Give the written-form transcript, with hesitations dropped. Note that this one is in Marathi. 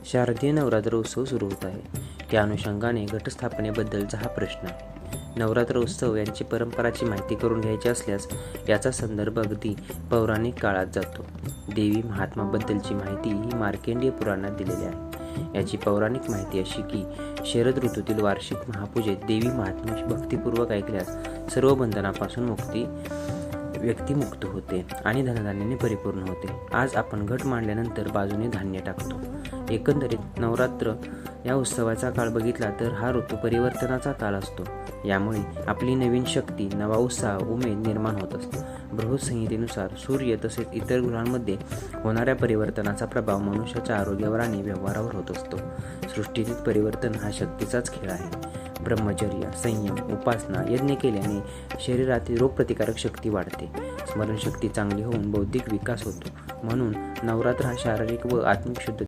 शारदीय नवरात्र उत्सव सुरू होत आहे. त्या अनुषंगाने घटस्थापनेबद्दलचा हा प्रश्न आहे. नवरात्र उत्सव यांची परंपराची माहिती करून घ्यायची असल्यास याचा संदर्भ अगदी पौराणिक काळात जातो. देवी महात्म्याबद्दलची माहिती ही मार्कंडेय पुराणात दिलेली आहे. याची पौराणिक माहिती अशी की शरद ऋतूतील वार्षिक महापूजेत देवी महात्म्य भक्तिपूर्वक ऐकल्यास सर्व बंधनापासून व्यक्ती मुक्त होते आणि धनधान्याने परिपूर्ण होते. आज आपण घट मांडल्यानंतर बाजूने धान्य टाकतो. एकंदरीत नवरात्र या उत्सवाचा काळ बघितला तर हा ऋतू परिवर्तनाचा काळ असतो. यामुळे आपली नवीन शक्ती, नवा उत्साह, उमेद निर्माण होत असतो. बृहत संहितेनुसार सूर्य तसेच इतर ग्रहांमध्ये होणाऱ्या परिवर्तनाचा प्रभाव मनुष्याच्या आरोग्यावर आणि व्यवहारावर होत असतो. सृष्टीतील परिवर्तन हा शक्तीचाच खेळ आहे. ब्रह्मचर्य, संयम, उपासना, यज्ञ केल्याने शरीरातील रोगप्रतिकारक शक्ती वाढते. स्मरणशक्ती चांगली होऊन बौद्धिक विकास होतो. म्हणून नवरात्र हा शारीरिक व आत्मिक शुद्ध